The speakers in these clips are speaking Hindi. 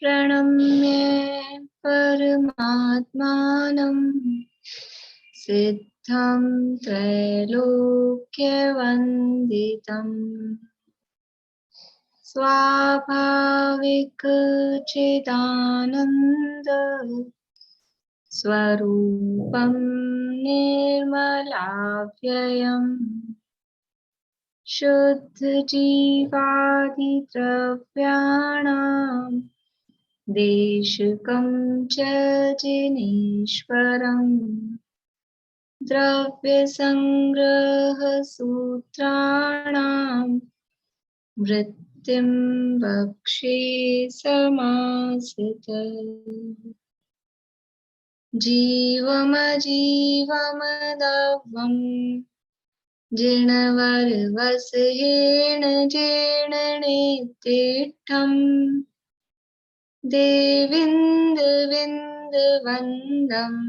प्रणम्य परमात्मानं सिद्धं त्रैलोक्यवन्दितम् स्वाभाविक चिदानन्द स्वरूपं निर्मलाव्ययम् शुद्ध जीवादिद्रव्याणां देशकं च जिनीश्वरम् द्रव्यसंग्रहसूत्राणां वृत्तिं वक्षे समासितः जीवमजीवमदव्यम् जिणवरवसहेण जीर्णनेत्तिष्ठम् देविन्दविन्दवन्दम्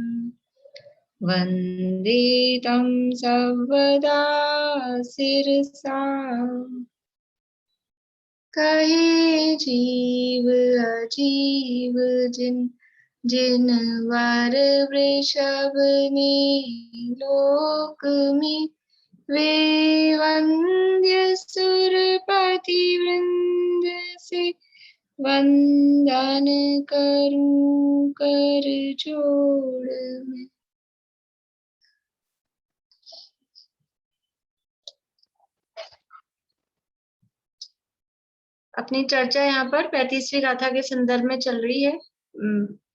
वन्दे तं सर्वदा शिरसा कहे जीव अजीव जिनवर वृषभ ने लोक में वे वंद्य सुरपति वृंद से वंदन करूं कर जोड़ में। अपनी चर्चा यहाँ पर 35वीं गाथा के संदर्भ में चल रही है।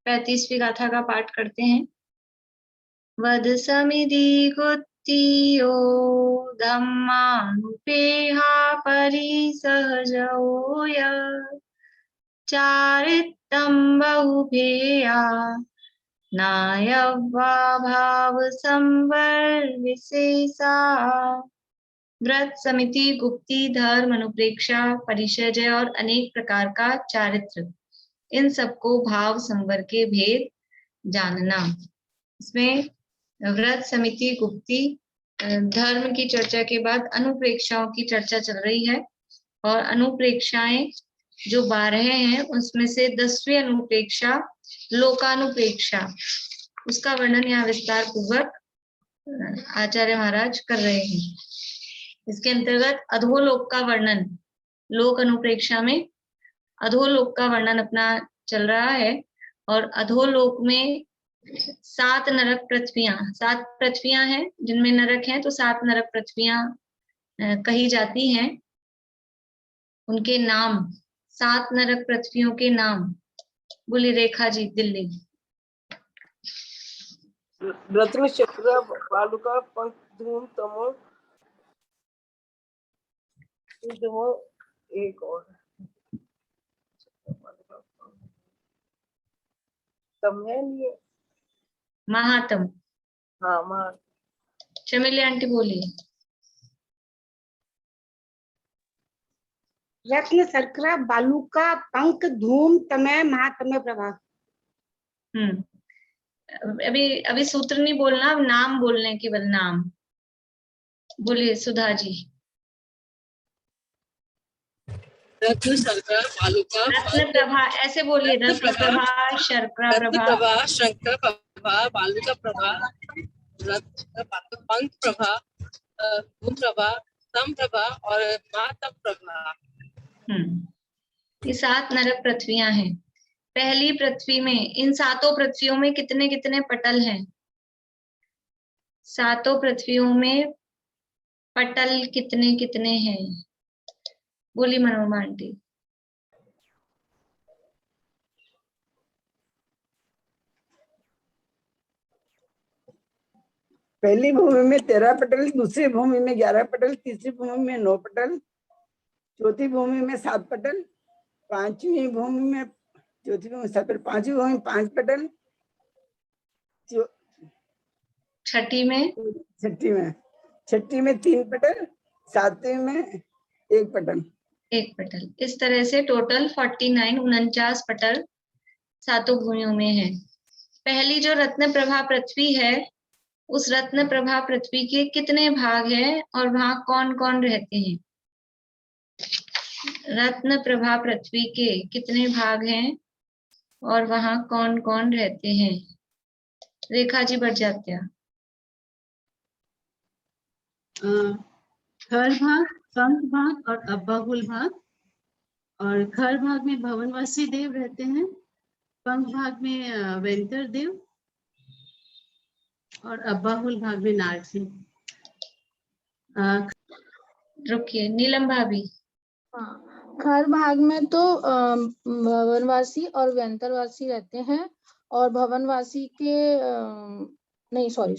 35वीं गाथा का पाठ करते हैं। वद समिधि गुत्तियो धम्मानुपेहा परिसहजोय चारित्तं बहुभेया नायवा भाव संवर विशेषा। व्रत, समिति, गुप्ती, धर्म, अनुप्रेक्षा, परिचय और अनेक प्रकार का चारित्र, इन सबको भाव संवर के भेद जानना। इसमें व्रत, समिति, गुप्ती, धर्म की चर्चा के बाद अनुप्रेक्षाओं की चर्चा चल रही है। और अनुप्रेक्षाएं जो 12 हैं उसमें से 10वीं अनुप्रेक्षा लोकानुप्रेक्षा, उसका वर्णन यहाँ विस्तार पूर्वक आचार्य महाराज कर रहे हैं। इसके अंतर्गत अधोलोक का वर्णन, लोक अनुप्रेक्षा में अधोलोक का वर्णन अपना चल रहा है। और अधोलोक में 7 नरक पृथ्वियां, 7 पृथ्वियां हैं जिनमें नरक हैं, तो 7 नरक पृथ्वियां कही जाती हैं। उनके नाम, 7 नरक पृथ्वियों के नाम बोली रेखा जी दिल्ली। रत्न चक्र बालुका पंख धूम तमो एक और तम है लिए महातम। हाँ महा चमेली आंटी बोलिए। रत्न शर्करा बालुका पंख धूम तमय महातमय प्रभा। अभी सूत्र नहीं बोलना, नाम बोलने केवल नाम। बोलिए सुधा जी। रत्न शर्करा बालुका रत्न प्रभा, ऐसे बोलिए। रत्न प्रभा, शर्करा प्रभा, शंकर प्रभा, बालुका प्रभा, रत्न पंख प्रभा, धूम प्रभा, तम प्रभा और महातम प्रभा। ये 7 नरक पृथ्वियां हैं। पहली पृथ्वी में, इन 7 पृथ्वियों में कितने कितने पटल हैं? 7 पृथ्वियों में पटल कितने कितने हैं? बोली मनोरमा आंटी। पहली भूमि में 13 पटल, दूसरी भूमि में 11 पटल, तीसरी भूमि में 9 पटल, चौथी भूमि में 7 पटल, पांचवी भूमि में 7 पांचवी भूमि में 5 पटल, छठी में 3 पटल, सातवीं में 1 पटल। इस तरह से टोटल 49 पटल 7 भूमियों में है। पहली जो रत्न प्रभा पृथ्वी है, उस रत्न प्रभा पृथ्वी के कितने भाग हैं और वहां कौन कौन रहते हैं? रत्न प्रभा पृथ्वी के कितने भाग हैं और वहाँ कौन कौन रहते हैं? रेखा जी बढ़ जाते हैं। खर भाग, पंख भाग और अब्बाहुल भाग। और खर भाग में भवनवासी देव रहते हैं, पंख भाग में वेंतर देव और अब्बाहुल भाग में नारसिंह। रुकिए, नीलम भाभी। हाँ, खर भाग में तो भवनवासी और व्यंतरवासी रहते हैं, और भवनवासी के नहीं, सॉरी,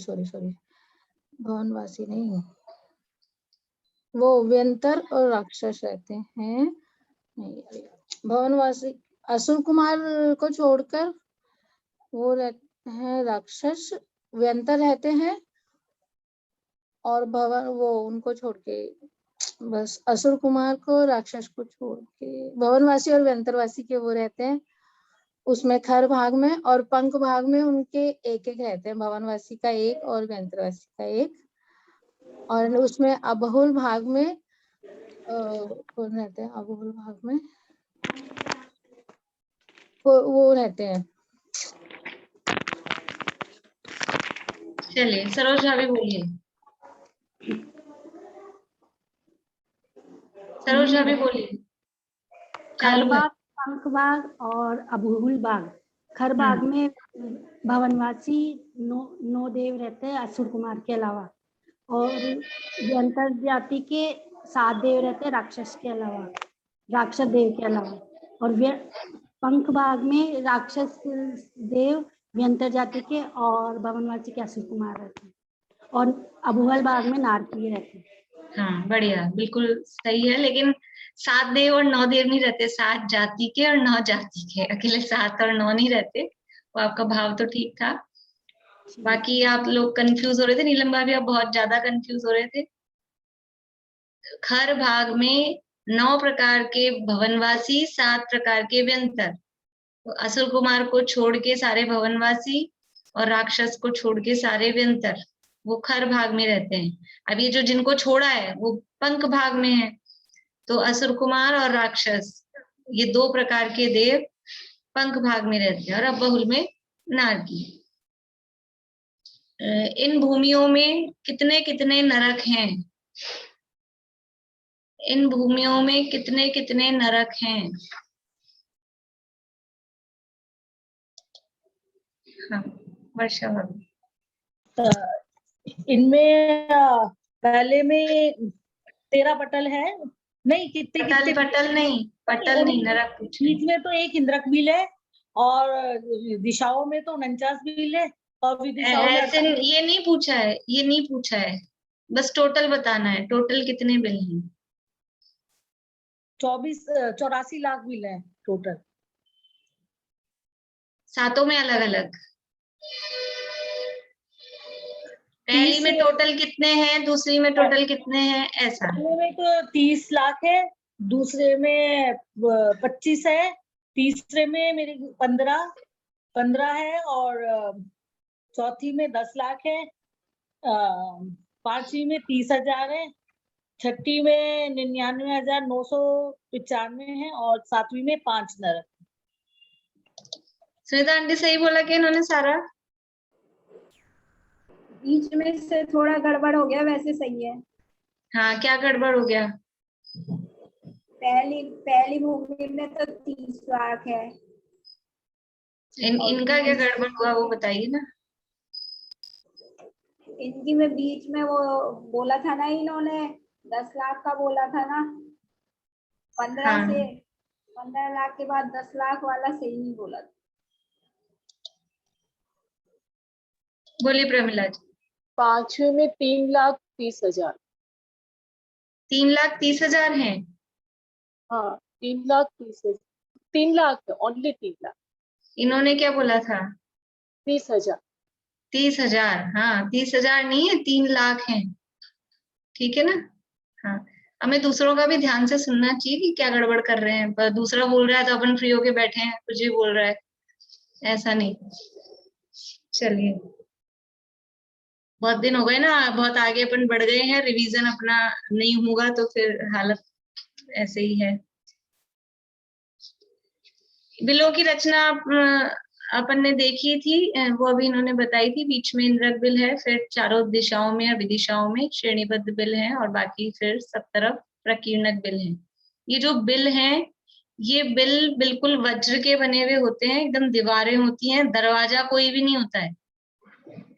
भवनवासी नहीं, वो व्यंतर और राक्षस रहते हैं। नहीं, भवनवासी असुर कुमार को छोड़कर वो रहते हैं राक्षस, व्यंतर रहते हैं, और भवन वो उनको छोड़ के, बस असुर कुमार को राक्षस को छोड़ के भवनवासी और व्यंतरवासी के वो रहते हैं उसमें खर भाग में। और पंख भाग में उनके एक एक रहते हैं, भवनवासी का एक और व्यंतरवासी का एक। और उसमें अबहुल भाग में कौन रहते हैं? अबहुल भाग में वो रहते हैं। चलिए, सरोज भाभी बोलिए। सरोज भाभी बोलिए। चालू है। खरबाग, पंख बाग और अबहुल बाग। खर बाग में भवनवासी नौ देव रहते हैं असुर कुमार के अलावा, और व्यंतर जाति के 7 देव रहते हैं राक्षस के अलावा, राक्षस देव के अलावा। और पंख बाग में राक्षस देव व्यंतर जाति के और भवनवासी के असुर कुमार रहते हैं, और अबहुल बाग में नारकीय रहते हैं। हाँ, बढ़िया, बिल्कुल सही है। लेकिन 7 देव और 9 देव नहीं रहते, 7 जाति के और 9 जाति के, अकेले 7 और 9 नहीं रहते। वो आपका भाव तो ठीक था, बाकी आप लोग कंफ्यूज हो रहे थे। नीलम भाभी आप बहुत ज्यादा कंफ्यूज हो रहे थे। खर भाग में 9 प्रकार के भवनवासी, 7 प्रकार के व्यंतर। तो असुर कुमार को छोड़ के सारे भवनवासी और राक्षस को छोड़ के सारे व्यंतर वो खर भाग में रहते हैं। अब ये जो जिनको छोड़ा है वो पंख भाग में है। तो असुर कुमार और राक्षस, ये 2 प्रकार के देव पंख भाग में रहते हैं, और अबहुल में नारकी। इन भूमियों में कितने कितने नरक हैं? इन भूमियों में कितने कितने नरक हैं? हाँ, वर्षा भाभी। इनमें पहले में 13 पटल है। नहीं, कितने कितने पटल नहीं, पटल नहीं, नरक पूछ रहे हैं। बीच में तो एक इंद्रक बिल है, और दिशाओं में तो 49 बिल है, और विदिशाओं में ऐसे ये नहीं पूछा है, ये नहीं पूछा है, बस टोटल बताना है। टोटल कितने बिल हैं? 84 लाख बिल है टोटल। सातों में अलग अलग? पहली में टोटल कितने हैं, दूसरी में टोटल कितने हैं, ऐसा? पहले में तो 30 लाख है, दूसरे में 25 है, तीसरे में मेरे 15 है, और चौथी में 10 लाख है, पांचवी में 30,000 है, छठी में 99,995 है, और सातवीं में 5 नरक। सुनीता आंटी सही बोला कि इन्होंने सारा? बीच में से थोड़ा गड़बड़ हो गया, वैसे सही है। हाँ, क्या गड़बड़ हो गया? पहली भूमि में तो 30 लाख है। इनका क्या गड़बड़ हुआ वो बताइए ना। इनकी में बीच में वो बोला था ना, इन्होंने 10 लाख का बोला था ना, 15 से 15 लाख के बाद 10 लाख वाला सही नहीं बोला। बोलिए प्रमिला जी। पांचवे में 3,30,000। 3,30,000 हैं? हाँ, 3,30,000, 3 लाख, ओनली 3 लाख। इन्होंने क्या बोला था? 30,000। 30,000? हाँ, 30,000 नहीं है, 3 लाख हैं। ठीक है ना? हाँ, हमें दूसरों का भी ध्यान से सुनना चाहिए कि क्या गड़बड़ कर रहे हैं। पर दूसरा बोल रहा है तो अपन फ्री होके बैठे हैं, कुछ भी बोल रहा है, ऐसा नहीं। चलिए, बहुत दिन हो गए ना, बहुत आगे अपन बढ़ गए हैं, रिवीजन अपना नहीं होगा तो फिर हालत ऐसे ही है। बिलों की रचना अपन ने देखी थी, वो अभी इन्होंने बताई थी। बीच में इंद्रक बिल है, फिर चारों दिशाओं में और विदिशाओं में श्रेणीबद्ध बिल है, और बाकी फिर सब तरफ प्रकीर्णक बिल है। ये जो बिल हैं, ये बिल बिल्कुल वज्र के बने हुए होते हैं, एकदम दीवारें होती हैं, दरवाजा कोई भी नहीं होता है।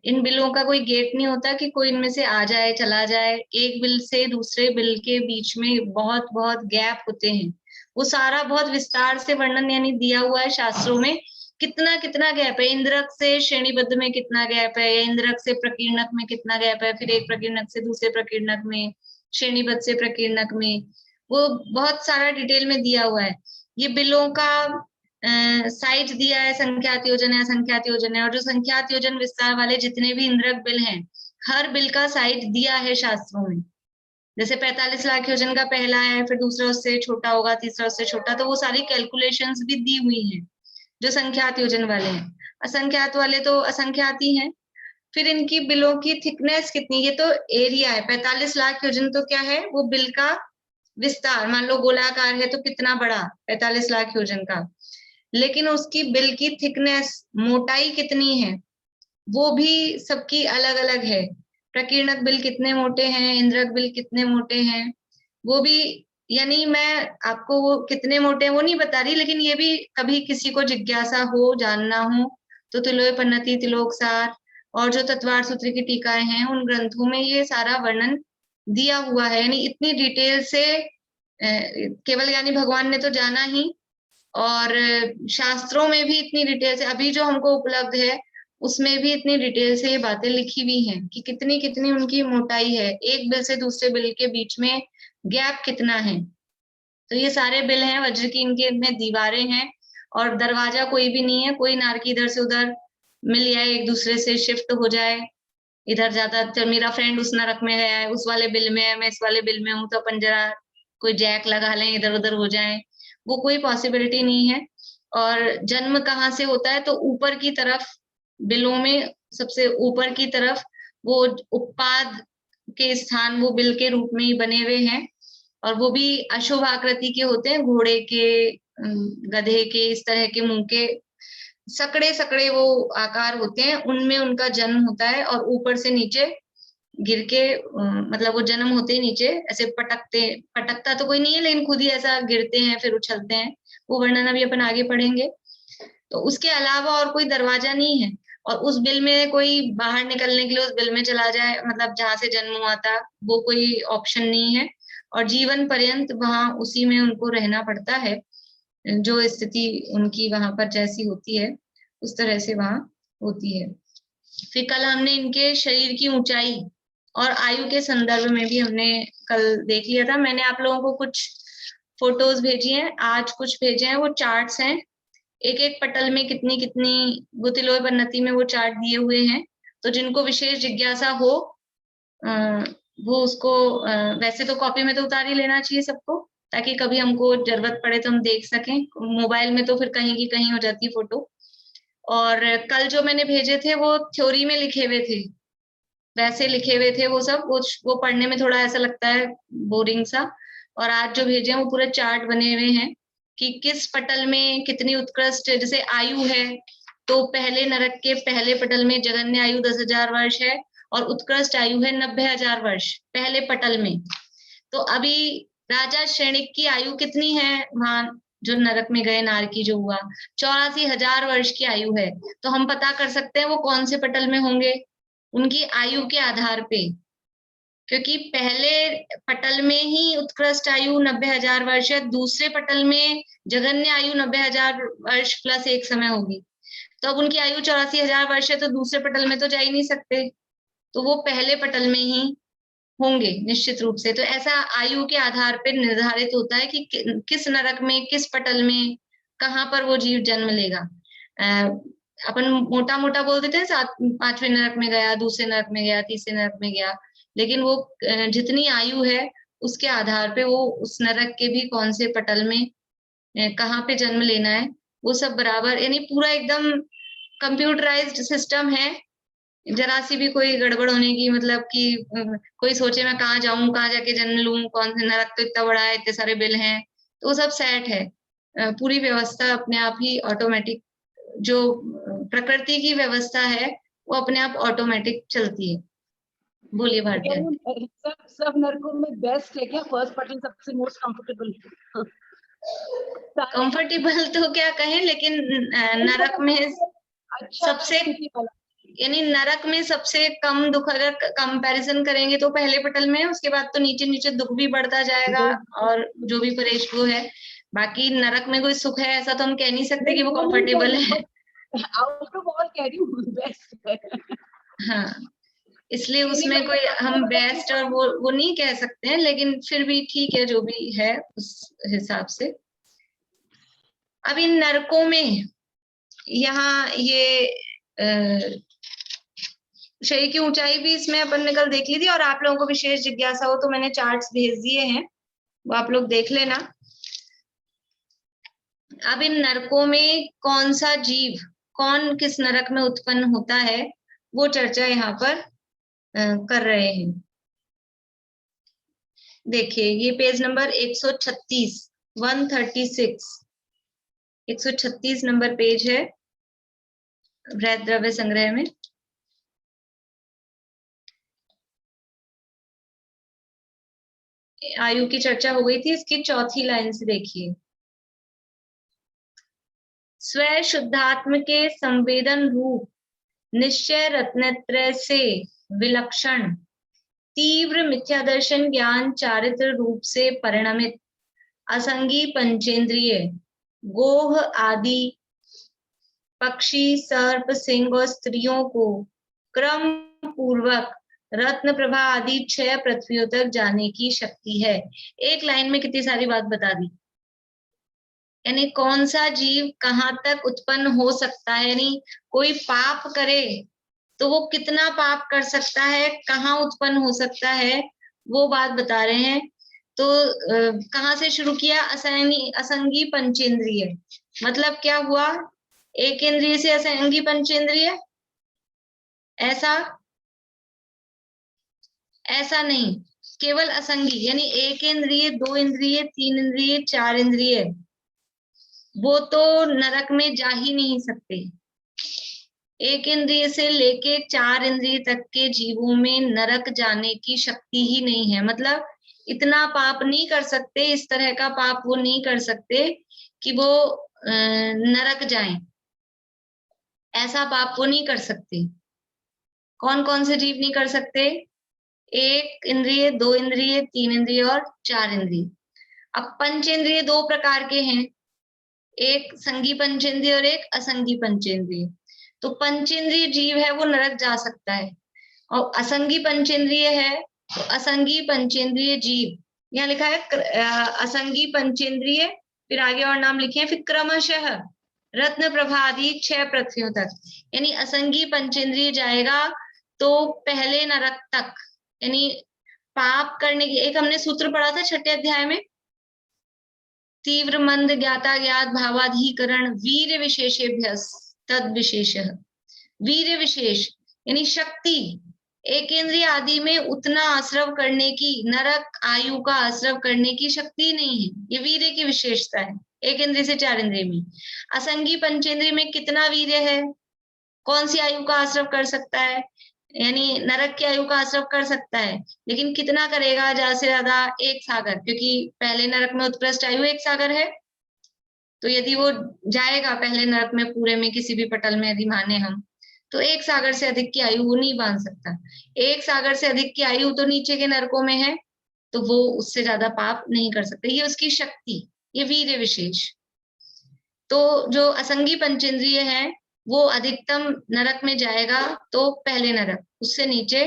इन बिलों का कोई गेट नहीं होता कि कोई इनमें से आ जाए चला जाए। एक बिल से दूसरे बिल के बीच में बहुत बहुत गैप होते हैं। वो सारा बहुत विस्तार से वर्णन यानी दिया हुआ है शास्त्रों में, कितना कितना गैप है। इंद्रक से श्रेणीबद्ध में कितना गैप है, या इंद्रक से प्रकीर्णक में कितना गैप है, फिर एक प्रकीर्णक से दूसरे प्रकीर्णक में, श्रेणीबद्ध से प्रकीर्णक में, वो बहुत सारा डिटेल में दिया हुआ है। ये बिलों का साइज दिया है, संख्यात योजन है, असंख्यात योजन है, और जो संख्यात योजन विस्तार वाले जितने भी इंद्रक बिल हैं, हर बिल का साइज दिया है शास्त्रों में। जैसे 45 लाख योजन का पहला है, फिर दूसरा उससे छोटा होगा, तीसरा उससे छोटा, तो वो सारी कैलकुलेशंस भी दी हुई हैं जो संख्यात योजन वाले हैं। असंख्यात वाले तो असंख्यात ही हैं। फिर इनकी बिलों की थिकनेस कितनी, ये तो एरिया है। 45 लाख योजन तो क्या है, वो बिल का विस्तार। मान लो गोलाकार है तो कितना बड़ा, 45 लाख योजन का। लेकिन उसकी बिल की थिकनेस, मोटाई कितनी है, वो भी सबकी अलग अलग है। प्रकीर्णक बिल कितने मोटे हैं, इंद्रक बिल कितने मोटे हैं, वो भी, यानी मैं आपको वो कितने मोटे हैं वो नहीं बता रही, लेकिन ये भी कभी किसी को जिज्ञासा हो, जानना हो, तो तिलोय पन्नति, तिलोकसार और जो तत्वार सूत्र की टीकाएं हैं, उन ग्रंथों में ये सारा वर्णन दिया हुआ है। यानी इतनी डिटेल से केवल यानी भगवान ने तो जाना ही, और शास्त्रों में भी इतनी डिटेल से, अभी जो हमको उपलब्ध है उसमें भी इतनी डिटेल से ये बातें लिखी हुई हैं कि कितनी कितनी उनकी मोटाई है, एक बिल से दूसरे बिल के बीच में गैप कितना है। तो ये सारे बिल हैं वज्र की, इनके में दीवारें हैं, और दरवाजा कोई भी नहीं है। कोई नारकी इधर से उधर मिल जाए, एक दूसरे से शिफ्ट हो जाए, इधर जाता, तो मेरा फ्रेंड उस नरक में गया है, उस वाले बिल में है, मैं इस वाले बिल में हूँ, तो अपन जरा कोई जैक लगा लें, इधर उधर हो जाए, वो कोई पॉसिबिलिटी नहीं है। और जन्म कहाँ से होता है, तो ऊपर की तरफ बिलों में सबसे ऊपर की तरफ वो उपपाद के स्थान वो बिल के रूप में ही बने हुए हैं, और वो भी अशुभ आकृति के होते हैं, घोड़े के, गधे के, इस तरह के मुंह के सकड़े सकड़े वो आकार होते हैं, उनमें उनका जन्म होता है। और ऊपर से नीचे गिर के मतलब वो जन्म होते ही नीचे ऐसे पटकता तो कोई नहीं है, लेकिन खुद ही ऐसा गिरते हैं फिर उछलते हैं। वो वर्णन अभी अपन आगे पढ़ेंगे। तो उसके अलावा और कोई दरवाजा नहीं है, और उस बिल में कोई बाहर निकलने के लिए उस बिल में चला जाए, मतलब जहां से जन्म हुआ था, वो कोई ऑप्शन नहीं है। और जीवन पर्यंत वहां उसी में उनको रहना पड़ता है, जो स्थिति उनकी वहां पर जैसी होती है उस तरह से वहां होती है। फिर कल हमने इनके शरीर की ऊंचाई और आयु के संदर्भ में भी हमने कल देख लिया था। मैंने आप लोगों को कुछ फोटोज भेजी हैं, आज कुछ भेजे हैं, वो चार्ट्स हैं, एक एक पटल में कितनी कितनी गुतिलोय पन्नति में वो चार्ट दिए हुए हैं। तो जिनको विशेष जिज्ञासा हो वो उसको वैसे तो कॉपी में तो उतार ही लेना चाहिए सबको, ताकि कभी हमको जरूरत पड़े तो हम देख सकें। मोबाइल में तो फिर कहीं की कहीं हो जाती है फोटो। और कल जो मैंने भेजे थे वो थ्योरी में लिखे हुए थे, वैसे लिखे हुए थे वो सब, वो पढ़ने में थोड़ा ऐसा लगता है बोरिंग सा। और आज जो भेजे हैं वो पूरे चार्ट बने हुए हैं कि किस पटल में कितनी उत्कृष्ट, जैसे आयु है तो पहले नरक के पहले पटल में जगन्य आयु 10,000 वर्ष है, और उत्कृष्ट आयु है 90,000 वर्ष पहले पटल में। तो अभी राजा श्रेणिक की आयु कितनी है, वहां जो नरक में गए नारकी जो हुआ, 84,000 वर्ष की आयु है। तो हम पता कर सकते हैं वो कौन से पटल में होंगे, उनकी आयु के आधार पे, क्योंकि पहले पटल में ही उत्कृष्ट आयु 90,000 वर्ष है, दूसरे पटल में जगन्य आयु 90,000 वर्ष प्लस एक समय होगी। तो अब उनकी आयु 84,000 वर्ष है, तो दूसरे पटल में तो जा ही नहीं सकते, तो वो पहले पटल में ही होंगे निश्चित रूप से। तो ऐसा आयु के आधार पर निर्धारित होता है कि किस नरक में, किस पटल में, कहाँ पर वो जीव जन्म लेगा। अपन मोटा मोटा बोल देते हैं 5वें नरक में गया, दूसरे नरक में गया, तीसरे नरक में गया, लेकिन वो जितनी आयु है उसके आधार पे वो उस नरक के भी कौन से पटल में कहाँ पे जन्म लेना है वो सब बराबर, यानी पूरा एकदम कंप्यूटराइज्ड सिस्टम है। जरा सी भी कोई गड़बड़ होने की, मतलब कि कोई सोचे मैं कहाँ जाऊं, कहाँ जाके जन्म लूं, कौन से नरक तो इतना बड़ा है, इतने सारे बिल हैं, तो वो सब सेट है। पूरी व्यवस्था अपने आप ही ऑटोमेटिक, जो प्रकृति की व्यवस्था है वो अपने आप ऑटोमेटिक चलती है। बोलिए भारती। सब नरकों में बेस्ट है क्या फर्स्ट पटल सबसे मोस्ट कंफर्टेबल? कंफर्टेबल तो क्या कहें, लेकिन नरक में सबसे, यानी नरक में सबसे कम दुख अगर कंपैरिजन करेंगे तो पहले पटल में, उसके बाद तो नीचे नीचे दुख भी बढ़ता जाएगा और जो भी परेश वो है। बाकी नरक में कोई सुख है ऐसा तो हम कह नहीं सकते कि वो कंफर्टेबल है। आउट ऑफ ऑल कह रही हूँ बेस्ट है। हाँ, इसलिए उसमें कोई हम बेस्ट और वो नहीं कह सकते हैं, लेकिन फिर भी ठीक है जो भी है उस हिसाब से। अब इन नरकों में यहाँ ये शरीर की ऊंचाई भी इसमें अपन ने कल देख ली थी, और आप लोगों को विशेष जिज्ञासा हो तो मैंने चार्ट्स भेज दिए हैं, वो आप लोग देख लेना। अब इन नरकों में कौन सा जीव कौन किस नरक में उत्पन्न होता है वो चर्चा यहाँ पर कर रहे हैं। देखिए ये पेज नंबर 136 136 136 नंबर पेज है बृहद द्रव्य संग्रह में। आयु की चर्चा हो गई थी, इसकी चौथी लाइन से देखिए। स्वयं शुद्धात्म के संवेदन रूप निश्चय रत्नत्रय से विलक्षण तीव्र मिथ्यादर्शन ज्ञान चारित्र रूप से परिणमित असंगी पंचेंद्रिय गोह आदि पक्षी सर्प सिंह और स्त्रियों को क्रम पूर्वक रत्न प्रभा आदि 6 पृथ्वियों तक जाने की शक्ति है। एक लाइन में कितनी सारी बात बता दी, यानी कौन सा जीव कहाँ तक उत्पन्न हो सकता है, यानी कोई पाप करे तो वो कितना पाप कर सकता है, कहाँ उत्पन्न हो सकता है, वो बात बता रहे हैं। तो कहाँ से शुरू किया? असंगी पंचेंद्रिय, मतलब क्या हुआ? एक इंद्रिय से असंगी पंचेंद्रिय, ऐसा नहीं, केवल असंगी, यानी एक इंद्रिय, 2 इंद्रिय, 3 इंद्रिय, 4 इंद्रिय, वो तो नरक में जा ही नहीं सकते। एक इंद्रिय से लेके 4 इंद्रिय तक के जीवों में नरक जाने की शक्ति ही नहीं है, मतलब इतना पाप नहीं कर सकते, इस तरह का पाप वो नहीं कर सकते कि वो नरक जाएं, ऐसा पाप वो नहीं कर सकते। कौन कौन से जीव नहीं कर सकते? एक इंद्रिय, 2 इंद्रिय, 3 इंद्रिय और 4 इंद्रिय। अब पंचेंद्रिय 2 प्रकार के हैं, एक संगी पंचेंद्रिय और एक असंगी पंचेंद्रिय। तो पंचेंद्रिय जीव है वो नरक जा सकता है, और असंगी पंचेंद्रिय है तो असंगी पंचेंद्रिय जीव, यहाँ लिखा है असंगी पंचेंद्रिय, फिर आगे और नाम लिखे हैं, फिर क्रमशः रत्न प्रभा आदि 6 पृथ्वियों तक, यानी असंगी पंचेंद्रिय जाएगा तो पहले नरक तक, यानी पाप करने की, एक हमने सूत्र पढ़ा था 6ठे अध्याय में, तीव्र मंद ज्ञाता ज्ञात भावाधिकरण वीर विशेषेभ्य तद विशेष। वीर विशेष यानी शक्ति, एक इंद्रिय आदि में उतना आश्रव करने की, नरक आयु का आश्रव करने की शक्ति नहीं है, ये वीर्य की विशेषता है। एक इंद्रिय से 4 इंद्रिय में, असंगी पंचेंद्रिय में कितना वीर्य है, कौन सी आयु का आश्रव कर सकता है, यानी नरक की आयु का आश्रव कर सकता है, लेकिन कितना करेगा? ज्यादा से ज्यादा 1 सागर, क्योंकि पहले नरक में उत्कृष्ट आयु 1 सागर है, तो यदि वो जाएगा पहले नरक में पूरे में किसी भी पटल में यदि माने हम, तो 1 सागर से अधिक की आयु वो नहीं बांध सकता। 1 सागर से अधिक की आयु तो नीचे के नरकों में है, तो वो उससे ज्यादा पाप नहीं कर सकते, ये उसकी शक्ति, ये वीर्य विशेष। तो जो असंगी पंचेंद्रिय है वो अधिकतम नरक में जाएगा तो पहले नरक, उससे नीचे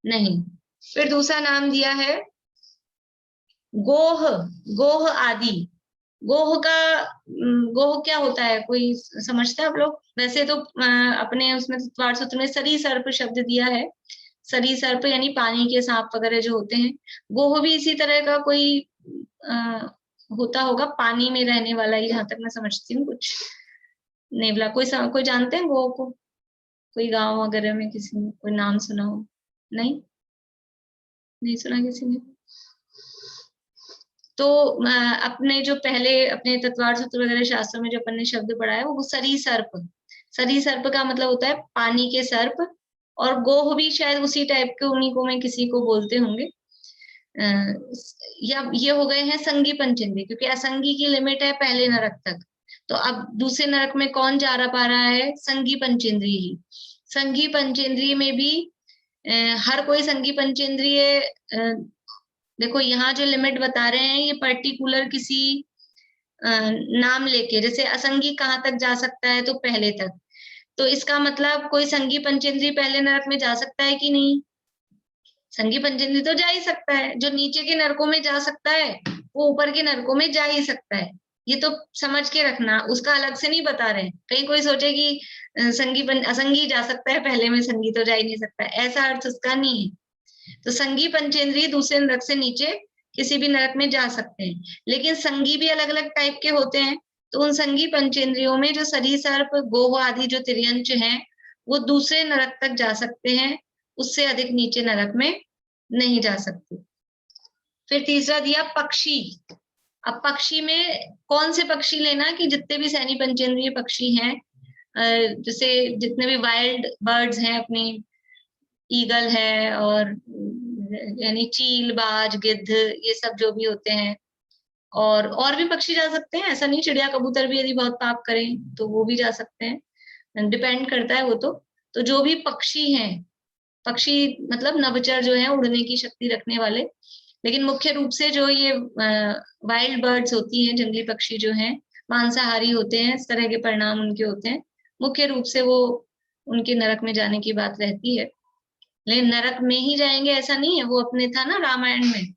नहीं। फिर दूसरा नाम दिया है गोह, गोह आदि। गोह क्या होता है, कोई समझता है आप लोग? वैसे तो अपने उसमें द्वार सूत्र में सरीसर्प शब्द दिया है, सरीसर्प यानी पानी के सांप वगैरह जो होते हैं। गोह भी इसी तरह का कोई होता होगा, पानी में रहने वाला, यहाँ तक मैं समझती हूँ। कुछ नेवला, कोई जानते हैं गोह को? कोई गांव वगैरह में किसी ने कोई नाम सुना हो? नहीं सुना किसी ने? तो अपने जो पहले अपने तत्वार सूत्र वगैरह शास्त्रों में जो अपन ने शब्द पढ़ा है वो सरीसर्प, सरीसर्प का मतलब होता है पानी के सर्प, और गोह भी शायद उसी टाइप के, उन्हीं को में किसी को बोलते होंगे। या ये हो गए हैं संगी पंचेंद्रिय, क्योंकि असंगी की लिमिट है पहले नरक तक। तो अब दूसरे नरक में कौन जा रहा पा रहा है? संगी पंचेंद्रिय ही। संगी पंचेंद्रिय में भी हर कोई संगी पंचेंद्रिय, देखो यहाँ जो लिमिट बता रहे हैं ये पर्टिकुलर किसी नाम लेके, जैसे असंगी कहाँ तक जा सकता है? तो पहले तक। तो इसका मतलब कोई संगी पंचेंद्रिय पहले नरक में जा सकता है कि नहीं? संगी पंचेंद्रिय तो जा ही सकता है। जो नीचे के नरकों में जा सकता है वो ऊपर के नरकों में जा ही सकता है। ये तो समझ के रखना, उसका अलग से नहीं बता रहे। कहीं कोई सोचे कि असंगी जा सकता है पहले में, संगी तो जा ही नहीं सकता, ऐसा अर्थ उसका नहीं है। तो संगी पंचेंद्रिय दूसरे नरक से नीचे किसी भी नरक में जा सकते हैं, लेकिन संगी भी अलग अलग टाइप के होते हैं। तो उन संगी पंचेंद्रियों में जो सरीसर्प, गोह आदि जो तिर्यंच हैं वो दूसरे नरक तक जा सकते हैं, उससे अधिक नीचे नरक में नहीं जा सकते। फिर तीसरा दिया पक्षी। अब पक्षी में कौन से पक्षी लेना कि जितने भी सैनी पंचेंद्रिय पक्षी हैं, जैसे जितने भी वाइल्ड बर्ड्स हैं अपनी, ईगल है और यानी चील, बाज, गिद्ध, ये सब जो भी होते हैं, और भी पक्षी जा सकते हैं, ऐसा नहीं। चिड़िया कबूतर भी यदि बहुत पाप करें तो वो भी जा सकते हैं, डिपेंड करता है वो तो जो भी पक्षी हैं, पक्षी मतलब नभचर जो है, उड़ने की शक्ति रखने वाले, लेकिन मुख्य रूप से जो ये वाइल्ड बर्ड्स होती हैं, जंगली पक्षी जो हैं, मांसाहारी होते हैं, इस तरह के परिणाम उनके होते हैं। मुख्य रूप से वो उनके नरक में जाने की बात रहती है। लेकिन नरक में ही जाएंगे ऐसा नहीं है। वो अपने था ना रामायण में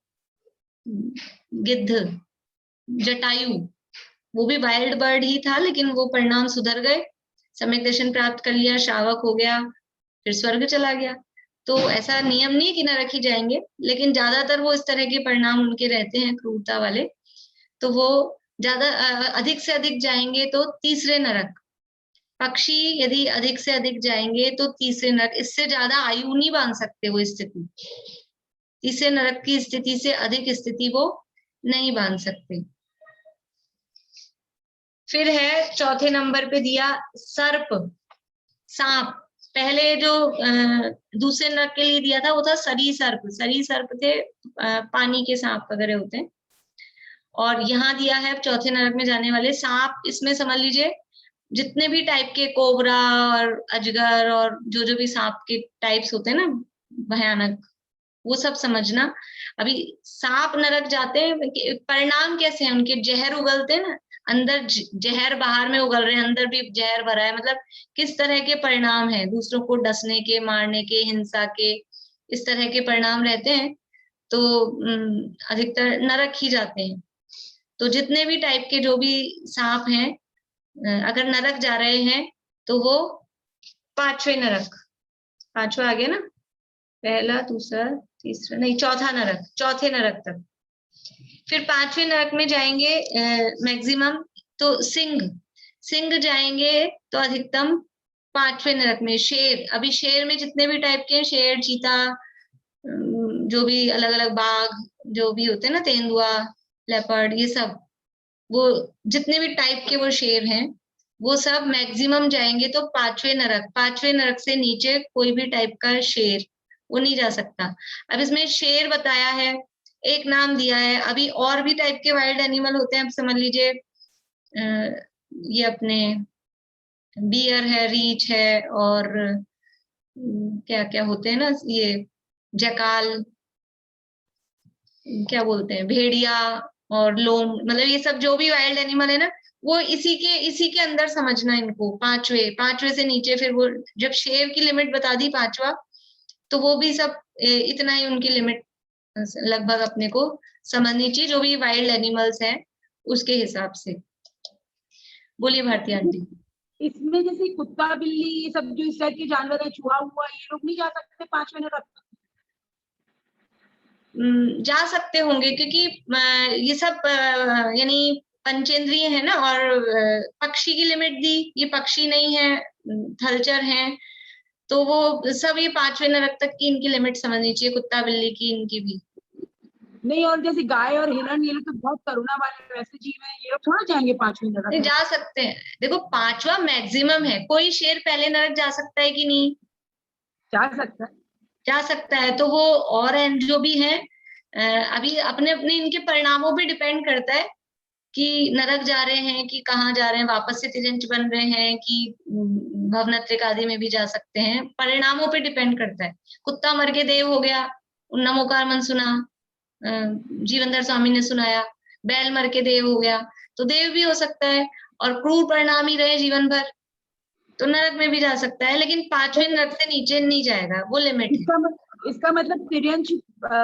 गिद्ध, जटायु, वो भी वाइल्ड बर्ड ही था, लेकिन वो परिणाम सुधर गए, सम्यक दर्शन प्राप्त कर लिया, श्रावक हो गया, फिर स्वर्ग चला गया। तो ऐसा नियम नहीं है कि नरक ही जाएंगे, लेकिन ज्यादातर वो इस तरह के परिणाम उनके रहते हैं क्रूरता वाले, तो वो ज्यादा अधिक से अधिक जाएंगे तो तीसरे नरक। पक्षी यदि अधिक से अधिक जाएंगे तो तीसरे नरक, इससे ज्यादा आयु नहीं बांध सकते वो स्थिति, तीसरे नरक की स्थिति से अधिक स्थिति वो नहीं बांध सकते। फिर है चौथे नंबर पे दिया सर्प, सांप। पहले जो दूसरे नरक के लिए दिया था वो था सरीसर्प। सरीसर्प थे पानी के सांप वगैरह होते हैं, और यहाँ दिया है चौथे नरक में जाने वाले सांप। इसमें समझ लीजिए जितने भी टाइप के कोबरा और अजगर और जो भी सांप के टाइप्स होते हैं ना भयानक, वो सब समझना। अभी सांप नरक जाते हैं, परिणाम कैसे हैं उनके? जहर उगलते हैं ना, अंदर जहर, बाहर में उगल रहे हैं, अंदर भी जहर भरा है, मतलब किस तरह के परिणाम है? दूसरों को डसने के, मारने के, हिंसा के, इस तरह के परिणाम रहते हैं। तो अधिकतर नरक ही जाते हैं। तो जितने भी टाइप के जो भी सांप हैं, अगर नरक जा रहे हैं तो वो पांचवें नरक, पांचवा आ गया ना, पहला, दूसरा, तीसरा, नहीं चौथा नरक, चौथे नरक तक। फिर पांचवें नरक में जाएंगे मैक्सिमम तो सिंह जाएंगे तो अधिकतम पांचवें नरक में। शेर, अभी शेर में जितने भी टाइप के, शेर, चीता, जो भी अलग अलग बाघ जो भी होते हैं ना, तेंदुआ, लेपर्ड, ये सब, वो जितने भी टाइप के वो शेर हैं, वो सब मैक्सिमम जाएंगे तो पांचवें नरक। पांचवें नरक से नीचे कोई भी टाइप का शेर वो नहीं जा सकता। अब इसमें शेर बताया है, एक नाम दिया है, अभी और भी टाइप के वाइल्ड एनिमल होते हैं। अब समझ लीजिए ये अपने बियर है, रीछ है, और क्या क्या होते हैं ना, ये जकाल, क्या बोलते हैं, भेड़िया और लोम, मतलब ये सब जो भी वाइल्ड एनिमल है ना, वो इसी के अंदर समझना इनको। पांचवे से नीचे फिर वो, जब शेर की लिमिट बता दी पांचवा, तो वो भी सब इतना ही उनकी लिमिट लगभग अपने को समझनी चाहिए, जो भी वाइल्ड एनिमल्स हैं उसके हिसाब से। बोलिए भारती आंटी। इसमें जैसे कुत्ता, बिल्ली, ये सब जो इस टाइप के जानवर है, चूहा हुआ, ये लोग नहीं जा सकते पांचवें नरक? जा सकते होंगे, क्योंकि ये सब यानी पंचेंद्रिय है ना, और पक्षी की लिमिट दी, ये पक्षी नहीं है, थलचर हैं, तो वो सब ये पांचवें नरक तक की इनकी लिमिट समझनी चाहिए, कुत्ता बिल्ली की, इनकी भी। नहीं, और जैसे गाय और हिरण, ये लोग तो बहुत करुणा वाले वैसे जीव हैं, ये लोग थोड़ा जाएंगे 5वें नरक नहीं में। जा सकते हैं, देखो 5वां मैक्सिमम है। कोई शेर पहले नरक जा सकता है कि नहीं? जा सकता है। जा सकता है। तो वो और जो भी है अभी अपने अपने इनके परिणामों पे डिपेंड करता है कि नरक जा रहे हैं कि कहाँ जा रहे हैं, वापस से तिर्यंच बन रहे हैं कि भवनत्रिक आदि में भी जा सकते हैं। परिणामों पे डिपेंड करता है। कुत्ता मर के देव हो गया, नमोकार मन सुना, जीवनधर स्वामी ने सुनाया। बैल मर के देव हो गया तो देव भी हो सकता है, और क्रूर परिणाम ही रहे जीवन भर तो नरक में भी जा सकता है, लेकिन 5वें नरक से नीचे नहीं जाएगा, वो लिमिट है। इसका मतलब तिर्यंच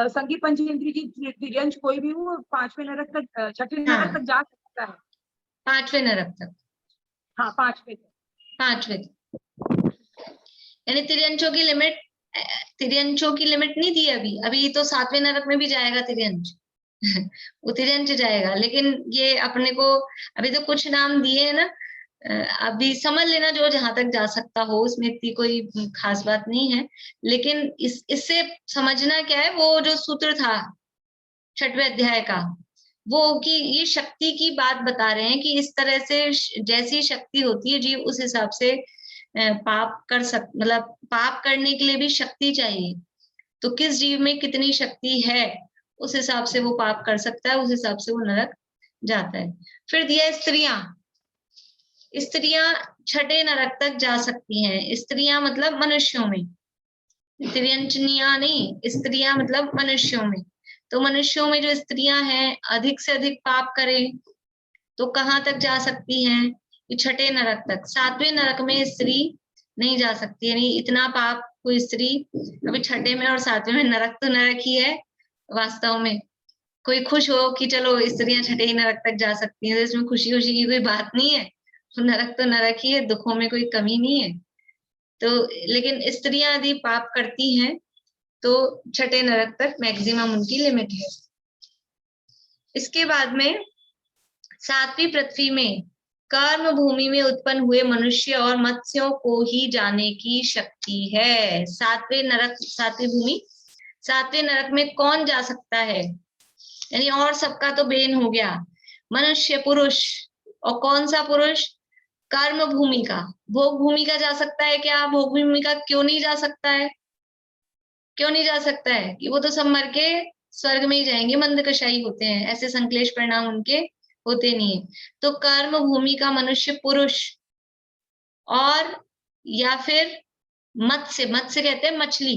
संगी पंचेंद्रिय की तिर्यंच कोई भी हो 5वें नरक तक, 6वें नरक तक जा सकता है। 5वें नरक तक। हाँ, 5वें यानी तिर्यंचों की लिमिट नहीं थी अभी। अभी तो 7वें नरक में भी जाएगा तिर्यंच। वो तिर्यंच जाएगा, लेकिन ये अपने को अभी तो कुछ नाम दिए है ना, अभी समझ लेना जो जहां तक जा सकता हो, उसमें इतनी कोई खास बात नहीं है। लेकिन इससे समझना क्या है, वो जो सूत्र था 6वें अध्याय का, वो कि ये शक्ति की बात बता रहे हैं कि इस तरह से जैसी शक्ति होती है जीव उस हिसाब से पाप कर मतलब पाप करने के लिए भी शक्ति चाहिए। तो किस जीव में कितनी शक्ति है उस हिसाब से वो पाप कर सकता है, उस हिसाब से वो नरक जाता है। फिर दिया स्त्रियां 6ठे नरक तक जा सकती हैं। स्त्रियां मतलब मनुष्यों में, तिर्यंचनिया नहीं, स्त्रियां मतलब मनुष्यों में। तो मनुष्यों में जो स्त्रियां हैं अधिक से अधिक पाप करें तो कहाँ तक जा सकती हैं? 6ठे नरक तक। 7वें नरक में स्त्री नहीं जा सकती, यानी इतना पाप कोई स्त्री अभी 6ठे में और 7वें में, नरक तो नरक ही है वास्तव में। कोई खुश हो कि चलो स्त्रियां 6ठे नरक तक जा सकती हैं, तो इसमें खुशी खुशी की कोई बात नहीं है। नरक तो नरक ही है, दुखों में कोई कमी नहीं है। तो लेकिन स्त्रियां यदि पाप करती हैं तो 6ठे नरक तक मैक्सिमम उनकी लिमिट है। इसके बाद में 7वीं पृथ्वी में कर्म भूमि में उत्पन्न हुए मनुष्य और मत्स्यों को ही जाने की शक्ति है। 7वें नरक, 7वीं भूमि, 7वें नरक में कौन जा सकता है? यानी और सबका तो बेन हो गया, मनुष्य पुरुष। और कौन सा पुरुष? कर्म भूमि का। भोग भूमि का जा सकता है क्या? भोग भूमि का क्यों नहीं जा सकता है? क्यों नहीं जा सकता है? कि वो तो सब मर के स्वर्ग में ही जाएंगे, मंद कषाई होते हैं, ऐसे संक्लेश परिणाम उनके होते नहीं है। तो कर्म भूमि का मनुष्य पुरुष, और या फिर मत्स्य, मत्स्य कहते हैं मछली,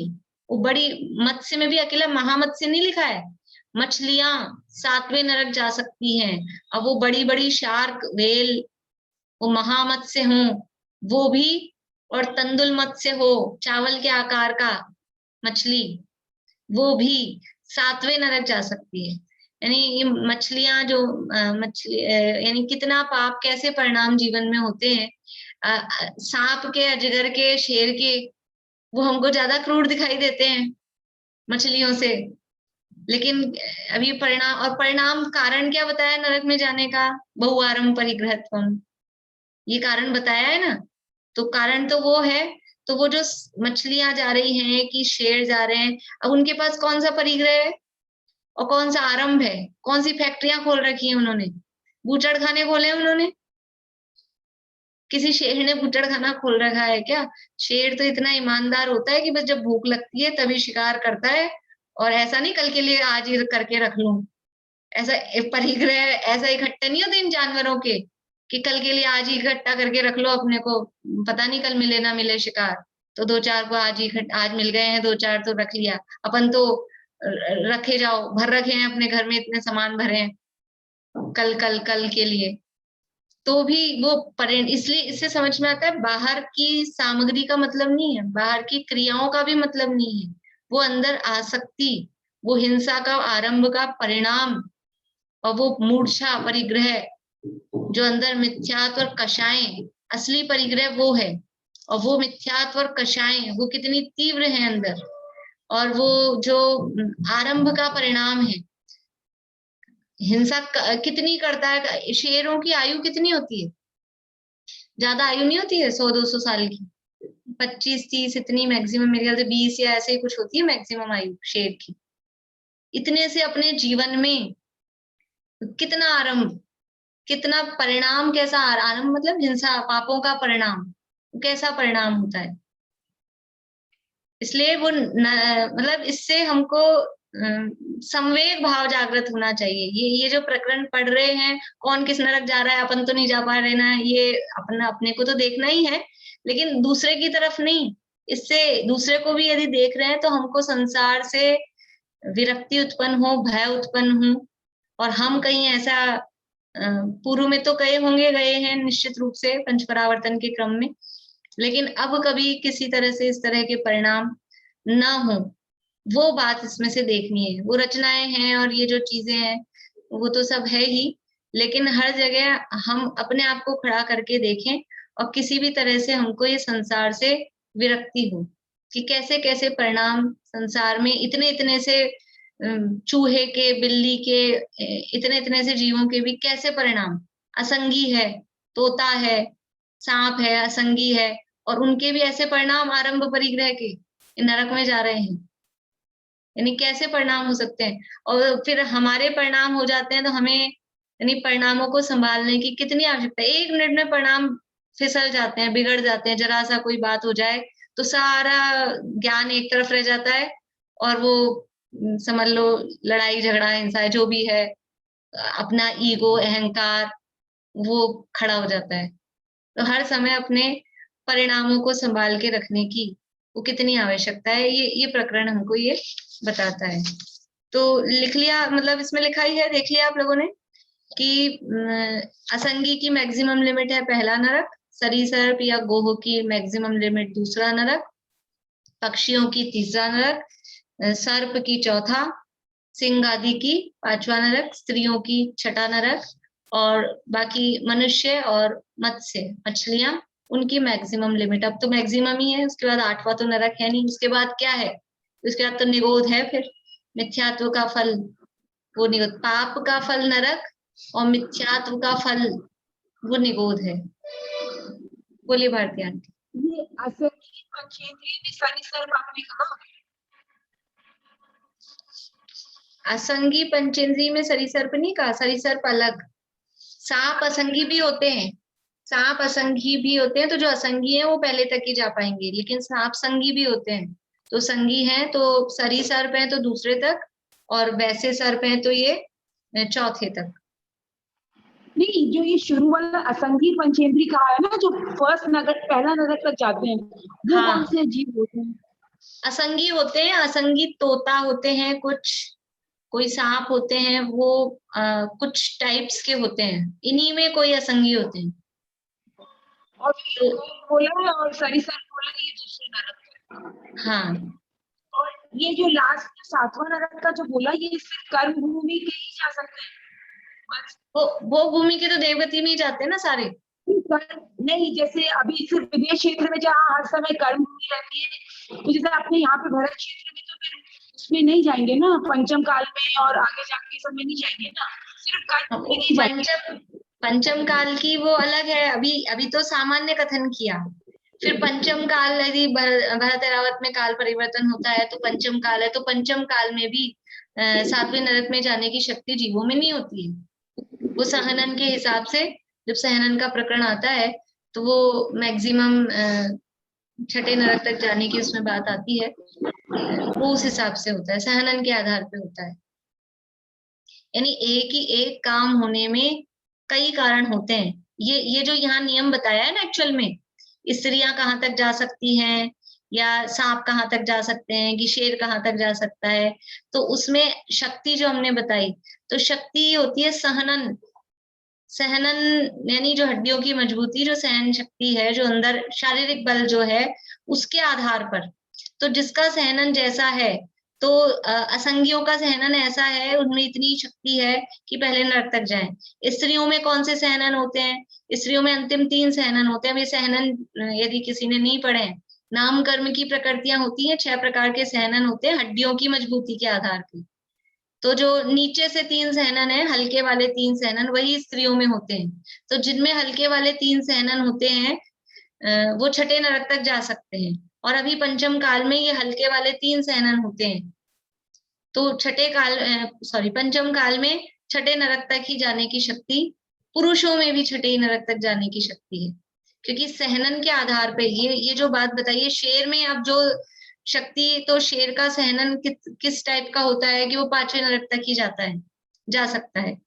वो बड़ी मत्स्य में भी अकेला महामत्स्य नहीं लिखा है, मछलियां 7वें नरक जा सकती हैं। अब वो बड़ी बड़ी शार्क, वेल, वो महामत्स्य हो वो भी, और तंदुल मत्स्य हो चावल के आकार का मछली, वो भी 7वें नरक जा सकती है। यानी ये मछलियां जो मछली यानी कितना पाप, कैसे परिणाम जीवन में होते हैं। सांप के, अजगर के, शेर के, वो हमको ज्यादा क्रूर दिखाई देते हैं मछलियों से, लेकिन अभी परिणाम, और परिणाम कारण क्या बताया नरक में जाने का? बहुआरंभ परिग्रहत्वम, ये कारण बताया है ना। तो कारण तो वो है, तो वो जो मछलियां जा रही हैं कि शेर जा रहे हैं, अब उनके पास कौन सा परिग्रह है और कौन सा आरंभ है? कौन सी फैक्ट्रियां खोल रखी हैं उन्होंने? बूचड़ खाने खोले हैं उन्होंने? किसी शेर ने बूचड़ खाना खोल रखा है क्या? शेर तो इतना ईमानदार होता है कि बस जब भूख लगती है तभी शिकार करता है, और ऐसा नहीं कल के लिए आज ही करके रख लूं। ऐसा परिग्रह ऐसा इकट्ठे नहीं होते इन जानवरों के कि कल के लिए आज ही इकट्ठा करके रख लो, अपने को पता नहीं कल मिले ना मिले शिकार, तो 2-4 को आज मिल गए हैं, 2-4 तो रख लिया। अपन तो रखे जाओ, भर रखे हैं अपने घर में, इतने सामान भरे हैं कल कल कल के लिए। तो भी वो इसलिए इससे समझ में आता है बाहर की सामग्री का मतलब नहीं है, बाहर की क्रियाओं का भी मतलब नहीं है, वो अंदर आसक्ति, वो हिंसा का आरंभ का परिणाम, और वो मूर्छा परिग्रह, जो अंदर मिथ्यात्व और कषाएं, असली परिग्रह वो है, और वो मिथ्यात्व और कषाएं वो कितनी तीव्र है अंदर, और वो जो आरंभ का परिणाम है। हिंसा कितनी करता है? शेरों की आयु कितनी होती है? ज्यादा आयु नहीं होती है, 100-200 साल की, 25-30 इतनी मैक्सिमम, मेरे ख्याल से 20 या ऐसे ही कुछ होती है मैक्सिमम आयु शेर की। इतने से अपने जीवन में कितना आरंभ, कितना परिणाम, कैसा आरंभ मतलब हिंसा, पापों का परिणाम, कैसा परिणाम होता है। इसलिए वो मतलब इससे हमको संवेग भाव जागृत होना चाहिए। ये जो प्रकरण पढ़ रहे हैं, कौन किस नरक जा रहा है, अपन तो नहीं जा पा रहे ना, ये अपने को तो देखना ही है, लेकिन दूसरे की तरफ नहीं। इससे दूसरे को भी यदि देख रहे हैं तो हमको संसार से विरक्ति उत्पन्न हो, भय उत्पन्न हो, और हम कहीं ऐसा पूर्व में तो गए हैं निश्चित रूप से पंच परावर्तन के क्रम में, लेकिन अब कभी किसी तरह से इस तरह के परिणाम ना हो, वो बात इसमें से देखनी है। वो रचनाएं हैं और ये जो चीजें हैं वो तो सब है ही, लेकिन हर जगह हम अपने आप को खड़ा करके देखें और किसी भी तरह से हमको ये संसार से विरक्ति हो कि कैसे कैसे परिणाम संसार में इतने से चूहे के, बिल्ली के, इतने से जीवों के भी कैसे परिणाम, असंगी है, तोता है, सांप है, असंगी है, और उनके भी ऐसे परिणाम आरंभ परिग्रह के नरक में जा रहे हैं। यानी कैसे परिणाम हो सकते हैं, और फिर हमारे परिणाम हो जाते हैं तो हमें यानी परिणामों को संभालने की कितनी आवश्यकता है। 1 मिनट में परिणाम फिसल जाते हैं, बिगड़ जाते हैं, जरा सा कोई बात हो जाए तो सारा ज्ञान एक तरफ रह जाता है, और वो समझ लो लड़ाई झगड़ा हिंसा जो भी है, अपना ईगो, अहंकार वो खड़ा हो जाता है। तो हर समय अपने परिणामों को संभाल के रखने की वो कितनी आवश्यकता है, ये प्रकरण हमको ये बताता है। तो लिख लिया, मतलब इसमें लिखा ही है, देख लिया आप लोगों ने कि असंगी की मैक्सिमम लिमिट है पहला नरक, सरीसर्प या गोह की मैक्सिमम लिमिट दूसरा नरक, पक्षियों की तीसरा नरक, सर्प की चौथा, सिंह आदि की 5वां नरक, स्त्रियों की 6ठा नरक, और बाकी मनुष्य और मत्स्य, मछलियां, उनकी मैक्सिमम लिमिट। अब तो मैक्सिमम ही है, उसके बाद 8वां तो नरक है नहीं। उसके बाद क्या है, उसके बाद तो निगोध है, फिर मिथ्यात्व का फल वो निगोध, पाप का फल नरक और मिथ्यात्व का फल वो निगोध है। बोलिए भारती आंटी। ये असंगी पंचेंद्रिय में सरीसर्प आपने कहा, असंगी पंचेंद्रिय में सरीसर्प नहीं कहा, सरीसर्प अलग। सांप असंगी भी होते हैं, सांप असंगी भी होते हैं, तो जो असंगी है वो पहले तक ही जा पाएंगे, लेकिन सांप संगी भी होते हैं। तो संगी है तो सरीसर्प है तो दूसरे तक, और वैसे सर्प है तो ये चौथे तक। नहीं जो ये शुरू वाला असंगी पंचेंद्रिय कहा है ना, जो फर्स्ट नरक, पहला नरक तक जाते हैं, वो हाँ। कौन से जीव होते हैं? असंगी होते हैं, असंगी तोता होते हैं कुछ, कोई सांप होते हैं, वो कुछ टाइप्स के होते हैं, इन्हीं में कोई असंगी होते हैं। और बोला है और सरीसर्प बोला ये दूसरे नरक है। हाँ, और ये जो लास्ट 7वां नरक का जो बोला, ये सिर्फ कर्म भूमि के ही जा सकते हैं बस? वो भूमि के तो देवगति में ही जाते हैं ना सारे। नहीं, जैसे अभी सिर्फ विदेश क्षेत्र में जहाँ हर समय कर्म भूमि रहती है, तो जैसे अपने यहाँ पे भरत क्षेत्र में, तो फिर उसमें नहीं जाएंगे ना, पंचम काल में और आगे जाके सब में नहीं जाएंगे ना, सिर्फ कर्म भूमि नहीं जाएंगे। पंचम काल की वो अलग है, अभी तो सामान्य कथन किया। फिर पंचम काल यदि भरत ऐरावत में काल परिवर्तन होता है तो पंचम काल है, तो पंचम काल में भी 7वें नरक में जाने की शक्ति जीवों में नहीं होती है। वो सहनन के हिसाब से, जब सहनन का प्रकरण आता है तो वो मैक्सिमम 6ठे नरक तक जाने की उसमें बात आती है, वो उस हिसाब से होता है, सहनन के आधार पे होता है। यानी एक काम होने में कई कारण होते हैं। ये जो यहाँ नियम बताया है ना, एक्चुअल में स्त्रियां कहाँ तक जा सकती हैं, या सांप कहाँ तक जा सकते हैं, कि शेर कहाँ तक जा सकता है, तो उसमें शक्ति जो हमने बताई, तो शक्ति होती है सहनन। सहनन यानी जो हड्डियों की मजबूती, जो सहन शक्ति है, जो अंदर शारीरिक बल जो है, उसके आधार पर। तो जिसका सहनन जैसा है, तो असंगियों का सहनन ऐसा है, उनमें इतनी शक्ति है कि पहले नरक तक जाएं। स्त्रियों में कौन से सहनन होते हैं? स्त्रियों में अंतिम 3 सहनन होते हैं। ये सहनन यदि किसी ने नहीं पढ़े, नाम कर्म की प्रकृतियां होती हैं, 6 प्रकार के सहनन होते हैं हड्डियों की मजबूती के आधार पर। तो जो नीचे से 3 सहनन है, हल्के वाले 3 सहनन, वही स्त्रियों में होते हैं। तो जिनमें हल्के वाले 3 सहनन होते हैं वो 6ठे नरक तक जा सकते हैं, और अभी पंचम काल में ये हल्के वाले 3 सहनन होते हैं, तो पंचम काल में छठे नरक तक ही जाने की शक्ति, पुरुषों में भी छठे नरक तक जाने की शक्ति है, क्योंकि सहनन के आधार पे ये जो बात बताइए, शेर में अब जो शक्ति, तो शेर का सहनन किस टाइप का होता है कि वो पांचवें नरक तक ही जा सकता है।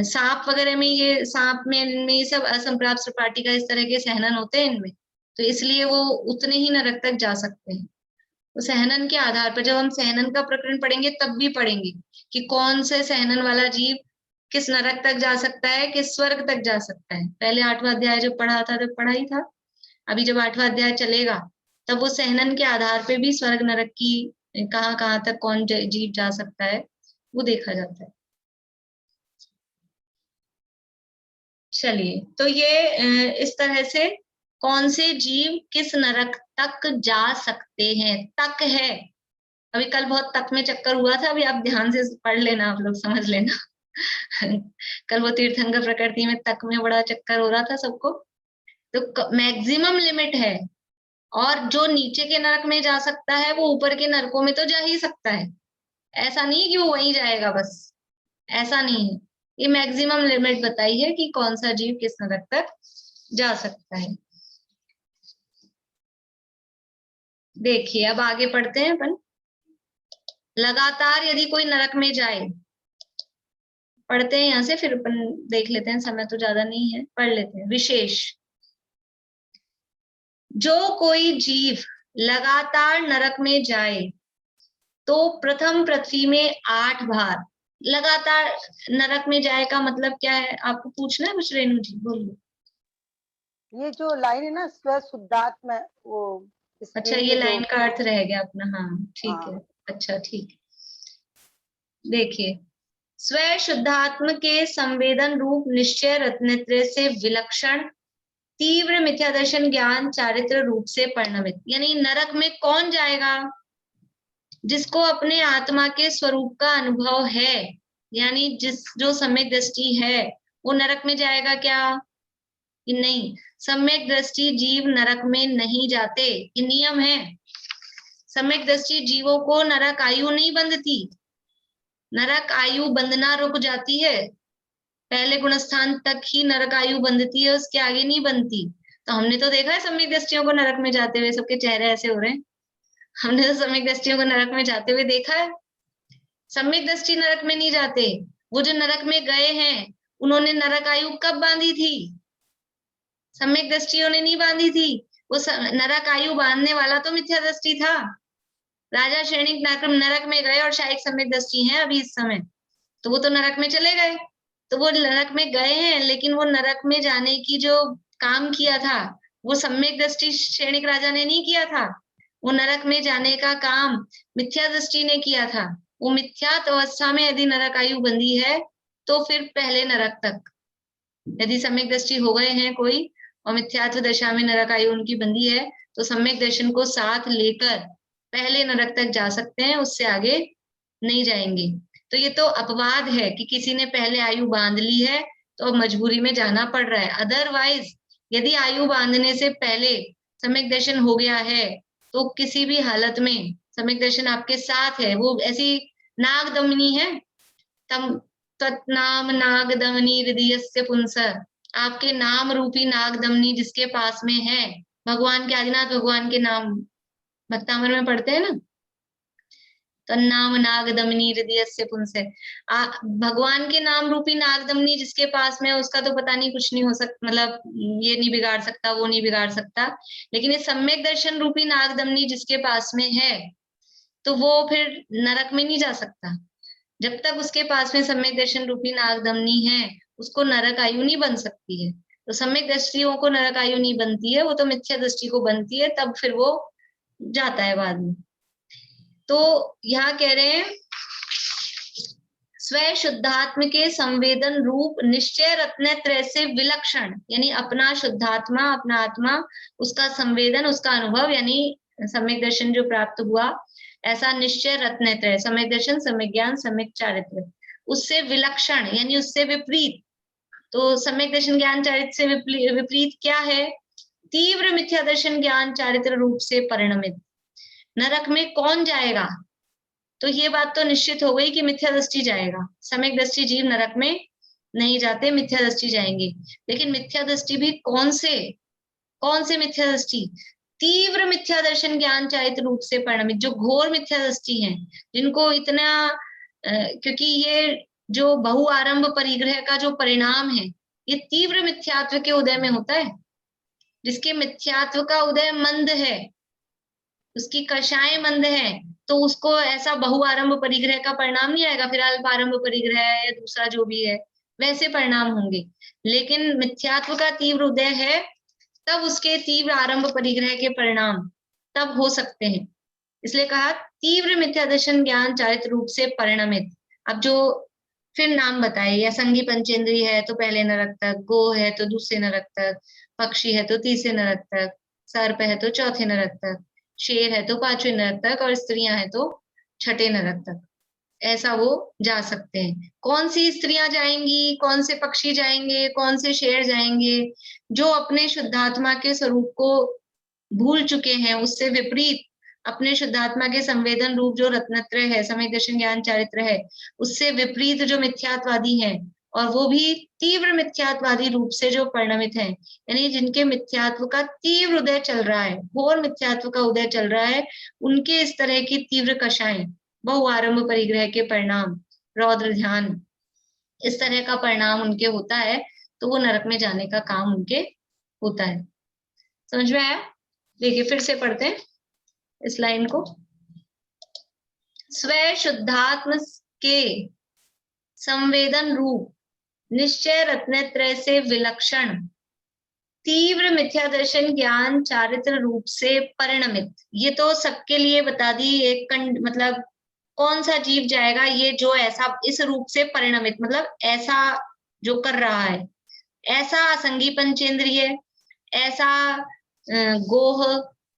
सांप वगैरह में, ये सांप में ये सब असंप्राप्त सपाटी का इस तरह के सहनन होते हैं इनमें, तो इसलिए वो उतने ही नरक तक जा सकते हैं। तो सहनन के आधार पर जब हम सहनन का प्रकरण पढ़ेंगे तब भी पढ़ेंगे कि कौन से सहनन वाला जीव किस नरक तक जा सकता है, किस स्वर्ग तक जा सकता है। पहले 8वां अध्याय जब पढ़ा था तब पढ़ा ही था, अभी जब 8वां अध्याय चलेगा तब वो सहनन के आधार पे भी स्वर्ग नरक की कहाँ तक कौन जीव जा सकता है वो देखा जाता है। चलिए, तो ये इस तरह से कौन से जीव किस नरक तक जा सकते हैं, तक है। अभी कल बहुत तक में चक्कर हुआ था, अभी आप ध्यान से पढ़ लेना, आप लोग समझ लेना। कल वो तीर्थंकर प्रकृति में तक में बड़ा चक्कर हो रहा था सबको। तो मैक्सिमम लिमिट है, और जो नीचे के नरक में जा सकता है वो ऊपर के नरकों में तो जा ही सकता है। ऐसा नहीं है कि वो वहीं जाएगा बस, ऐसा नहीं है। ये मैक्सिमम लिमिट बताई है कि कौन सा जीव किस नरक तक जा सकता है। देखिए, अब आगे पढ़ते हैं अपन। लगातार यदि कोई नरक में जाए, पढ़ते हैं यहां से, फिर अपन देख लेते हैं, समय तो ज्यादा नहीं है, पढ़ लेते हैं। विशेष, जो कोई जीव लगातार नरक में जाए तो प्रथम पृथ्वी में 8 बार। लगातार नरक में जाए का मतलब क्या है, आपको पूछना है कुछ? रेणु जी बोलिए। ये जो लाइन है ना, स्व शुद्धात्मा, वो अच्छा, ये लाइन का अर्थ रह गया अपना। हाँ ठीक है, अच्छा ठीक है। देखिए, स्व शुद्धात्म के संवेदन रूप निश्चय रत्नत्रय से विलक्षण तीव्र मिथ्यादर्शन ज्ञान चारित्र रूप से परिणमित। यानी नरक में कौन जाएगा? जिसको अपने आत्मा के स्वरूप का अनुभव है, यानी जो सम्यक दृष्टि है, वो नरक में जाएगा क्या? कि नहीं, सम्यक दृष्टि जीव नरक में नहीं जाते, ये नियम है। सम्यक दृष्टि जीवों को नरक आयु नहीं बंधती, नरक आयु बंधना रुक जाती है, पहले गुणस्थान तक ही नरक आयु बंधती है, उसके आगे नहीं बनती। तो हमने तो देखा है सम्यक दृष्टियों को नरक में जाते हुए, सबके चेहरे ऐसे हो रहे हैं, हमने तो सम्यक दृष्टियों को नरक में जाते हुए देखा है। सम्यक दृष्टि नरक में नहीं जाते, वो जो नरक में गए हैं उन्होंने नरक आयु कब बांधी थी? सम्यक दृष्टियों ने नहीं बांधी थी, वो नरक आयु बांधने वाला तो मिथ्या दृष्टि था। राजा श्रेणिक नरक में गए और शायद सम्यक दृष्टि है अभी इस समय, तो वो तो नरक में चले गए। तो वो नरक में गए हैं, लेकिन वो नरक में जाने की जो काम किया था वो सम्यक दृष्टि श्रेणिक राजा ने नहीं किया था। वो नरक में जाने का काम मिथ्या दृष्टि ने किया था। वो मिथ्यात अवस्था में यदि नरक आयु बंधी है तो फिर पहले नरक तक, यदि सम्यक दृष्टि हो गए हैं कोई और मिथ्यात्व दशा में नरक आयु उनकी बंधी है, तो सम्यक दर्शन को साथ लेकर पहले नरक तक जा सकते हैं, उससे आगे नहीं जाएंगे। तो ये तो अपवाद है कि किसी ने पहले आयु बांध ली है तो अब मजबूरी में जाना पड़ रहा है। अदरवाइज यदि आयु बांधने से पहले सम्यक दर्शन हो गया है तो किसी भी हालत में सम्यक दर्शन आपके साथ है। वो ऐसी नागदमनी है, तम तत्नाम नागदमनी हृदयस्य पुंसः, आपके नाम रूपी नागदमनी जिसके पास में है, भगवान के, आदिनाथ भगवान के नाम भक्तामर में पढ़ते हैं ना, तन्नाम नागदमनी हृदयस्य पुंसः, भगवान के नाम रूपी नागदमनी जिसके पास में है उसका तो पता नहीं कुछ नहीं हो सकता, मतलब ये नहीं बिगाड़ सकता, वो नहीं बिगाड़ सकता, लेकिन ये सम्यक दर्शन रूपी नागदमनी जिसके पास में है तो वो फिर नरक में नहीं जा सकता। जब तक उसके पास में सम्यक दर्शन रूपी नागदमनी है उसको नरक आयु नहीं बन सकती है। तो सम्यक दृष्टियों को नरक आयु नहीं बनती है, वो तो मिथ्या दृष्टि को बनती है, तब फिर वो जाता है बाद में। तो यहाँ कह रहे हैं स्व शुद्धात्म के संवेदन रूप निश्चय रत्नत्रय से विलक्षण, यानी अपना शुद्धात्मा, अपना आत्मा, उसका संवेदन, उसका अनुभव, यानी सम्यक दर्शन जो प्राप्त हुआ, ऐसा निश्चय रत्नत्रय, सम्यक दर्शन, सम्यक ज्ञान, सम्यक चारित्र, उससे विलक्षण यानी उससे विपरीत। तो सम्यक दर्शन ज्ञान चारित्र से विपरीत क्या है? तीव्र मिथ्या दर्शन ज्ञान चारित्र रूप से परिणमित। नरक में कौन जाएगा? तो ये बात तो निश्चित हो गई कि मिथ्या दृष्टि जाएगा, सम्यक दृष्टि जीव नरक में नहीं जाते, मिथ्या दृष्टि जाएंगे। लेकिन मिथ्या दृष्टि भी कौन से मिथ्या दृष्टि? तीव्र मिथ्या दर्शन ज्ञान चारित्र रूप से परिणमित, जो घोर मिथ्या दृष्टि हैं, जिनको इतना क्योंकि ये जो बहुआरंभ परिग्रह का जो परिणाम है, ये तीव्र मिथ्यात्व के उदय में होता है। जिसके मिथ्यात्व का उदय मंद है, उसकी कषाएं मंद है, तो उसको ऐसा बहुआरंभ परिग्रह का परिणाम नहीं आएगा, फिर अल्पारंभ परिग्रह या दूसरा जो भी है वैसे परिणाम होंगे। लेकिन मिथ्यात्व का तीव्र उदय है, तब उसके तीव्र आरंभ परिग्रह के परिणाम तब हो सकते हैं। इसलिए कहा तीव्र मिथ्या दर्शन ज्ञान चारित्र रूप से परिणमित। अब जो फिर नाम बताए, या संगी पंचेंद्रिय है तो पहले नरक तक, गो है तो दूसरे नरक तक, पक्षी है तो तीसरे नरक तक, सर्प है तो चौथे नरक तक, शेर है तो पांचवें नरक तक, और स्त्रियां है तो छठे नरक तक, ऐसा वो जा सकते हैं। कौन सी स्त्रियां जाएंगी, कौन से पक्षी जाएंगे, कौन से शेर जाएंगे? जो अपने शुद्धात्मा के स्वरूप को भूल चुके हैं, उससे विपरीत अपने शुद्धात्मा के संवेदन रूप जो रत्नत्रय है, सम्यक दर्शन ज्ञान चारित्र है, उससे विपरीत जो मिथ्यात्वादी हैं, और वो भी तीव्र मिथ्यात्वादी रूप से जो परिणमित हैं, यानी जिनके मिथ्यात्व का तीव्र उदय चल रहा है, घोर मिथ्यात्व का उदय चल रहा है, उनके इस तरह की तीव्र कषाएं, बहुआरंभ परिग्रह के परिणाम, रौद्र ध्यान, इस तरह का परिणाम उनके होता है, तो वो नरक में जाने का काम उनके होता है। समझ में आया? देखिए फिर से पढ़ते हैं इस लाइन को। स्वयं शुद्धात्म के संवेदन रूप निश्चय रत्नत्रय से विलक्षण तीव्र मिथ्या दर्शन ज्ञान चारित्र रूप से परिणमित। ये तो सबके लिए बता दी, एक मतलब कौन सा जीव जाएगा, ये जो ऐसा इस रूप से परिणमित, मतलब ऐसा जो कर रहा है, ऐसा असंगी पंचेंद्रिय, ऐसा गोह,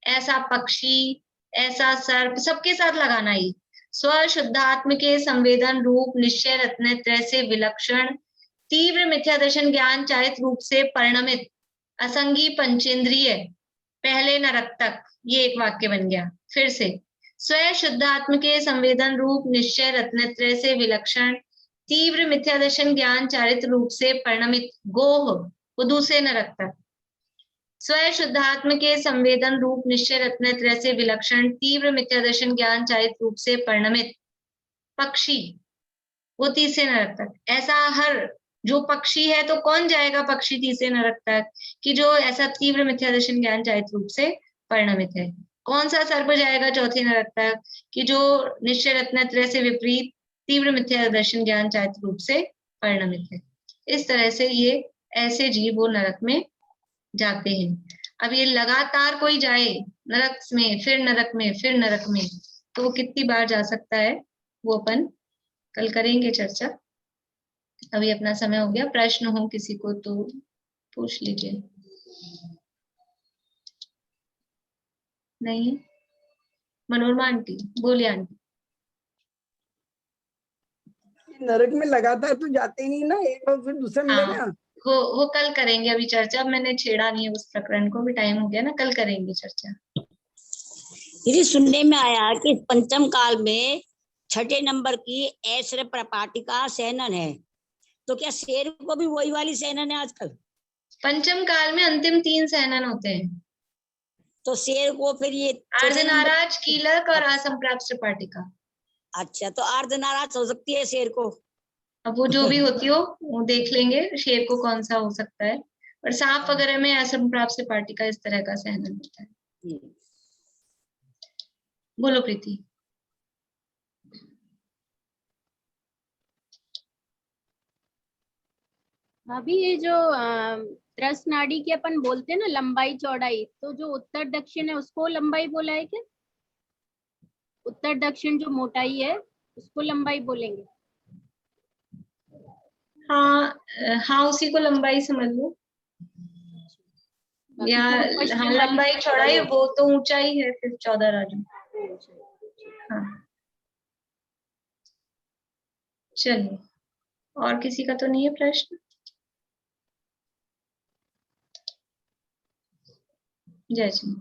ऐसा पक्षी, ऐसा सर्प, सबके साथ लगाना ही। स्व शुद्धात्म के संवेदन रूप निश्चय रत्नत्रय से विलक्षण तीव्र मिथ्या दर्शन ज्ञान चारित्र रूप से परिणमित असंगी पंचेंद्रिय पहले नरक तक, ये एक वाक्य बन गया। फिर से, स्वयं शुद्धात्म के संवेदन रूप निश्चय रत्नत्रय से विलक्षण तीव्र मिथ्या दर्शन ज्ञान चारित्र रूप से परिणमित गोह, वो दूसरे नरक तक। स्वयं शुद्धात्म के संवेदन रूप निश्चय रत्नत्रय से विलक्षण तीव्र मिथ्या दर्शन ज्ञान चारित्र रूप से परिणमित पक्षी, वो तीसरे नरक तक। ऐसा हर जो पक्षी है, तो कौन जाएगा पक्षी तीसरे नरक तक? कि जो ऐसा तीव्र मिथ्या दर्शन ज्ञान चारित्र रूप से परिणमित है। कौन सा सर्प जाएगा चौथे नरक तक? कि जो निश्चय रत्नत्रय से विपरीत तीव्र मिथ्या दर्शन ज्ञान चारित्र रूप से परिणमित है। इस तरह से ये ऐसे जीव वो नरक में जाते हैं। अब ये लगातार कोई जाए नरक में, फिर नरक में, फिर नरक में, तो वो कितनी बार जा सकता है, वो अपन कल करेंगे चर्चा। अभी अपना समय हो गया। प्रश्न हो किसी को तो पूछ लीजिए। नहीं? मनोरमा आंटी बोलिए। आंटी नरक में लगातार तो जाते ही नहीं ना, एक बार फिर दूसरा मिलेगा। वो कल करेंगे अभी चर्चा। मैंने छेड़ा नहीं है उस प्रकरण को, भी टाइम हो गया ना, कल करेंगे चर्चा। दीदी सुनने में आया कि पंचम काल में छठे नंबर की ऐश्वर्य प्रपाटिका सेनन है, तो क्या शेर को भी वही वाली सेनन है आजकल? पंचम काल में अंतिम 3 सेनन होते हैं, तो शेर को फिर ये अर्धनाराज, कीलक और असंप्राप्त प्रपाटिका। अच्छा, तो अर्धनाराज हो सकती है शेर को? अब वो जो भी होती हो वो देख लेंगे, शेर को कौन सा हो सकता है। और सांप वगैरह में असंप्राप्त प्रपाटिका इस तरह का सेनन होता है। बोलो प्रीति। अभी ये जो त्रस नाड़ी की अपन बोलते हैं ना लंबाई चौड़ाई, तो जो उत्तर दक्षिण है उसको लंबाई बोला है क्या? उत्तर दक्षिण जो मोटाई है उसको लंबाई बोलेंगे? हाँ उसी को लंबाई समझ लो, या हाँ लंबाई चौड़ाई, वो तो ऊंचाई है फिर 14 राजू। हाँ चलिए, और किसी का तो नहीं है प्रश्न? जय श्री